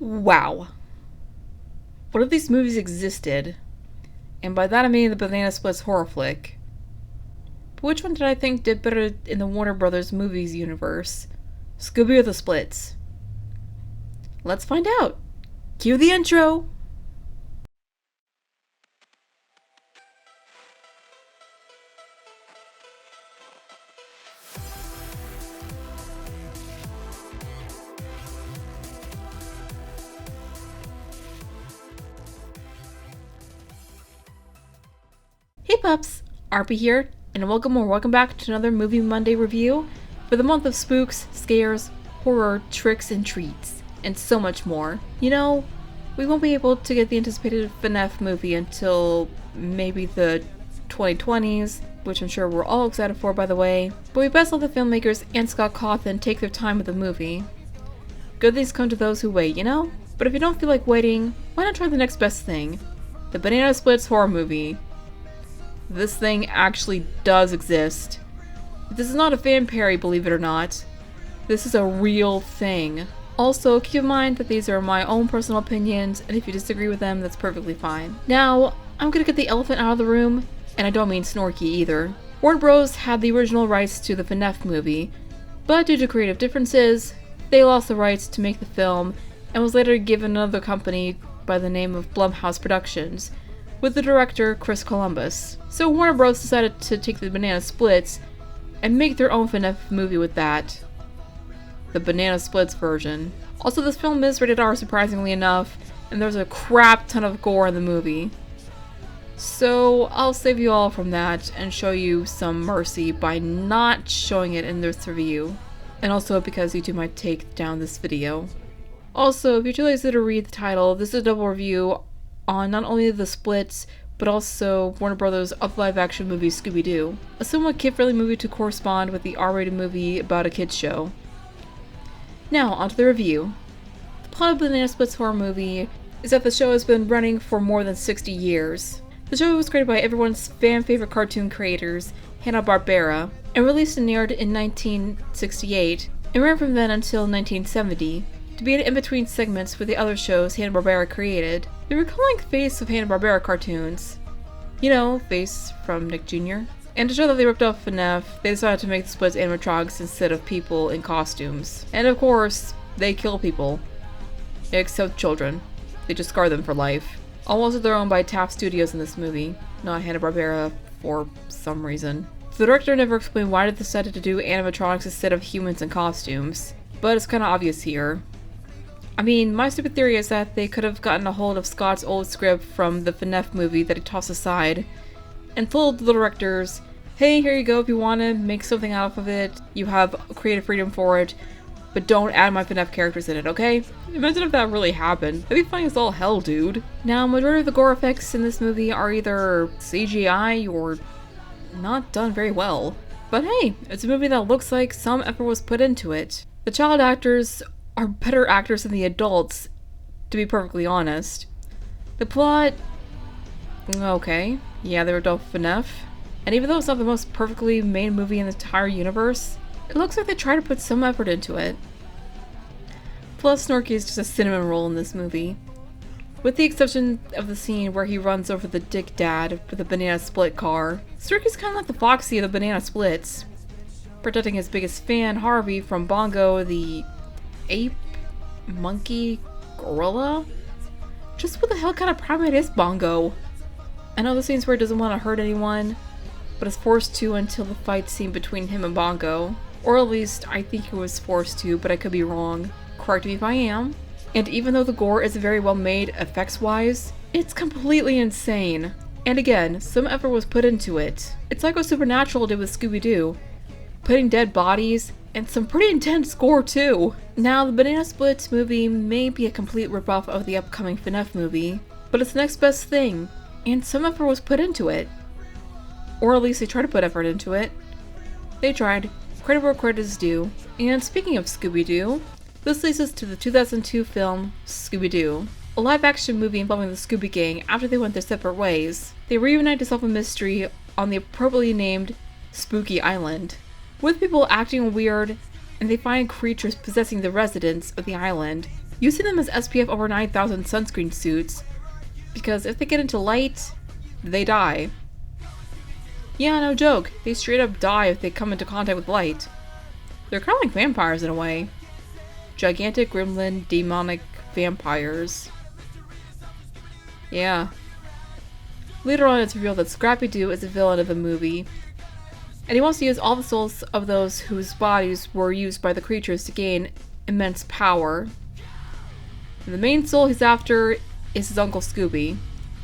Wow. What if these movies existed? And by that I mean the Banana Splits horror flick. But which one did I think did better in the Warner Brothers movies universe? Scooby or the Splits? Let's find out. Cue the intro! Hey pups, RP here, and welcome back to another Movie Monday review for the month of spooks, scares, horror, tricks, and treats, and so much more. You know, we won't be able to get the anticipated FNAF movie until maybe the 2020s, which I'm sure we're all excited for, by the way, but we best let the filmmakers and Scott Cawthon take their time with the movie. Good things come to those who wait, you know? But if you don't feel like waiting, why not try the next best thing? The Banana Splits horror movie. This thing actually does exist. This is not a fan parody, believe it or not. This is a real thing. Also, keep in mind that these are my own personal opinions, and if you disagree with them, that's perfectly fine. Now, I'm gonna get the elephant out of the room, and I don't mean Snorky either. Warner Bros. Had the original rights to the FNAF movie, but due to creative differences, they lost the rights to make the film, and was later given another company by the name of Blumhouse Productions, with the director Chris Columbus. So Warner Bros. Decided to take the Banana Splits and make their own FNAF movie with that. The Banana Splits version. Also, this film is rated R, surprisingly enough, and there's a crap ton of gore in the movie. So I'll save you all from that and show you some mercy by not showing it in this review. And also because YouTube might take down this video. Also, if you're too lazy to read the title, this is a double review on not only the Splits, but also Warner Brothers' live-action movie Scooby-Doo, a somewhat kid-friendly movie to correspond with the R-rated movie about a kids show. Now, onto the review. The plot of the Banana Splits horror movie is that the show has been running for more than 60 years. The show was created by everyone's fan-favorite cartoon creators, Hanna Barbara, and released and aired in 1968, and ran from then until 1970. To be an in-between segments with the other shows Hanna Barbera created. They were calling Face of Hanna Barbera cartoons. You know, Face from Nick Jr. And to show that they ripped off FNAF, they decided to make the Splits animatronics instead of people in costumes. And of course, they kill people. Except children. They just scar them for life. Almost their own by Taft Studios in this movie, not Hanna Barbera for some reason. The director never explained why they decided to do animatronics instead of humans in costumes, but it's kinda obvious here. I mean, my stupid theory is that they could have gotten a hold of Scott's old script from the FNAF movie that he tossed aside, and told the directors, hey, here you go, if you want to make something out of it, you have creative freedom for it, but don't add my FNAF characters in it, okay? Imagine if that really happened. That'd be funny as all hell, dude. Now, majority of the gore effects in this movie are either CGI or not done very well. But hey, it's a movie that looks like some effort was put into it. The child actors are better actors than the adults, to be perfectly honest. The plot... okay. Yeah, they were both FNAF. And even though it's not the most perfectly made movie in the entire universe, it looks like they try to put some effort into it. Plus, Snorky is just a cinnamon roll in this movie. With the exception of the scene where he runs over the dick dad with a banana split car, Snorky's kind of like the Foxy of the Banana Splits, protecting his biggest fan, Harvey, from Bongo, the ape, monkey, gorilla? Just what the hell kind of primate is Bongo? I know the scenes where he doesn't want to hurt anyone, but is forced to until the fight scene between him and Bongo. Or at least, I think he was forced to, but I could be wrong. Correct me if I am. And even though the gore is very well made effects-wise, it's completely insane. And again, some effort was put into it. It's like what Supernatural did with Scooby-Doo, putting dead bodies and some pretty intense gore too. Now, the Banana Splits movie may be a complete ripoff of the upcoming FNAF movie, but it's the next best thing, and some effort was put into it. Or at least they tried to put effort into it. They tried. Credit where credit is due. And speaking of Scooby-Doo, this leads us to the 2002 film Scooby-Doo, a live-action movie involving the Scooby Gang after they went their separate ways. They reunite to solve a mystery on the appropriately named Spooky Island, with people acting weird, and they find creatures possessing the residents of the island, using them as SPF over 9,000 sunscreen suits, because if they get into light, they die. Yeah, no joke, they straight up die if they come into contact with light. They're kind of like vampires in a way. Gigantic gremlin demonic vampires. Yeah. Later on it's revealed that Scooby-Doo is a villain of the movie, and he wants to use all the souls of those whose bodies were used by the creatures to gain immense power. And the main soul he's after is his Uncle Scooby.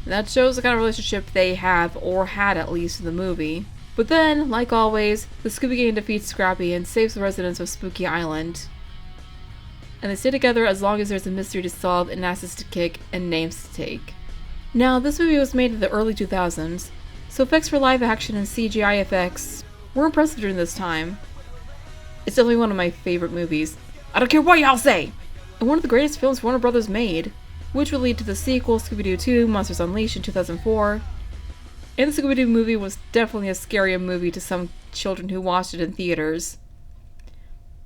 And that shows the kind of relationship they have, or had at least, in the movie. But then, like always, the Scooby Gang defeats Scrappy and saves the residents of Spooky Island. And they stay together as long as there's a mystery to solve and asses to kick and names to take. Now, this movie was made in the early 2000s, so effects for live action and CGI effects were impressive during this time. It's definitely one of my favorite movies. I don't care what y'all say! And one of the greatest films Warner Brothers made, which would lead to the sequel, Scooby-Doo 2, Monsters Unleashed in 2004. And the Scooby-Doo movie was definitely a scarier movie to some children who watched it in theaters.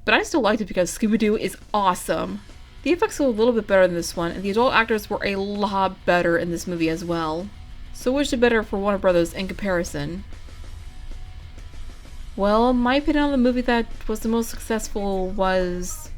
But I still liked it because Scooby-Doo is awesome. The effects were a little bit better than this one, and the adult actors were a lot better in this movie as well. So which is better for Warner Brothers in comparison? Well, my opinion on the movie that was the most successful was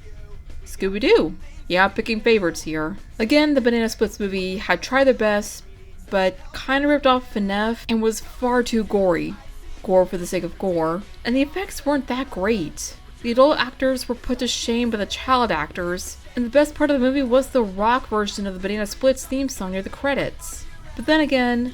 Scooby-Doo. Yeah, picking favorites here. Again, the Banana Splits movie had tried their best, but kind of ripped off FNAF and was far too gory. Gore for the sake of gore. And the effects weren't that great. The adult actors were put to shame by the child actors, and the best part of the movie was the rock version of the Banana Splits theme song near the credits. But then again,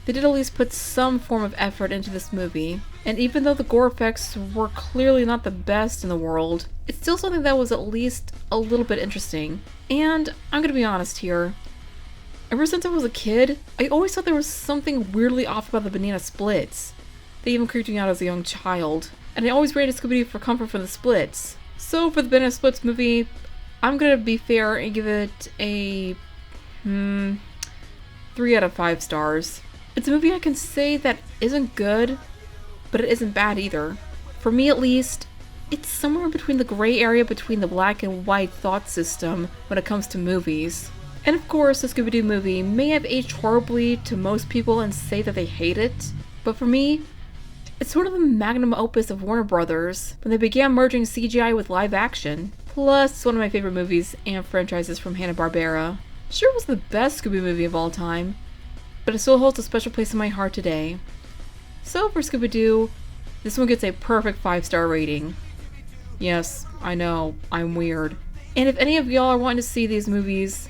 they did at least put some form of effort into this movie, and even though the gore effects were clearly not the best in the world, it's still something that was at least a little bit interesting. And I'm gonna be honest here, ever since I was a kid, I always thought there was something weirdly off about the Banana Splits. They even creeped me out as a young child, and I always rated Scooby-Doo for comfort from the Splits. So for the Banana Splits movie, I'm gonna be fair and give it a 3 out of 5 stars. It's a movie I can say that isn't good, but it isn't bad either. For me at least, it's somewhere between the gray area between the black and white thought system when it comes to movies. And of course, the Scooby-Doo movie may have aged horribly to most people and say that they hate it, but for me, it's sort of the magnum opus of Warner Brothers when they began merging CGI with live action. Plus, it's one of my favorite movies and franchises from Hanna Barbara. Sure, it was the best Scooby movie of all time, but it still holds a special place in my heart today. So for Scooby-Doo, this one gets a perfect 5-star rating. Yes, I know, I'm weird. And if any of y'all are wanting to see these movies,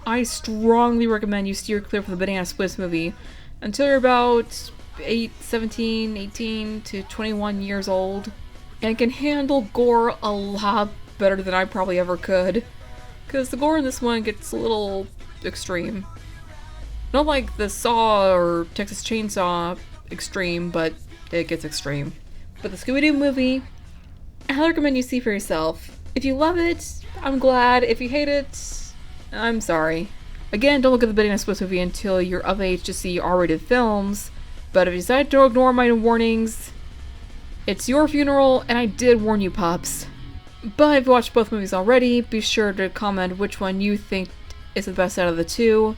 I strongly recommend you steer clear from the Banana Splits movie until you're about 17, 18 to 21 years old, and can handle gore a lot better than I probably ever could, because the gore in this one gets a little extreme. Not like the Saw or Texas Chainsaw extreme, but it gets extreme. But the Scooby-Doo movie, I recommend you see for yourself. If you love it, I'm glad. If you hate it, I'm sorry. Again, don't look at the Banana Splits movie until you're of age to see R-rated films, but if you decide to ignore my warnings, it's your funeral, and I did warn you, pups. But if you watched both movies already, be sure to comment which one you think is the best out of the two,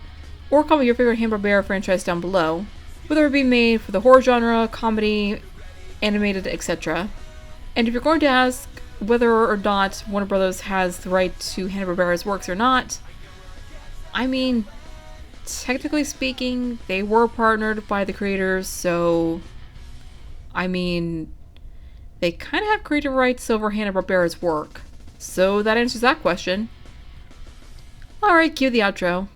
or comment your favorite Hanna Barbera franchise down below, whether it be made for the horror genre, comedy, animated, etc. And if you're going to ask whether or not Warner Brothers has the right to Hanna Barbera's works or not, I mean, technically speaking, they were partnered by the creators, so I mean, they kind of have creative rights over Hanna Barbera's work. So that answers that question. Alright, cue the outro.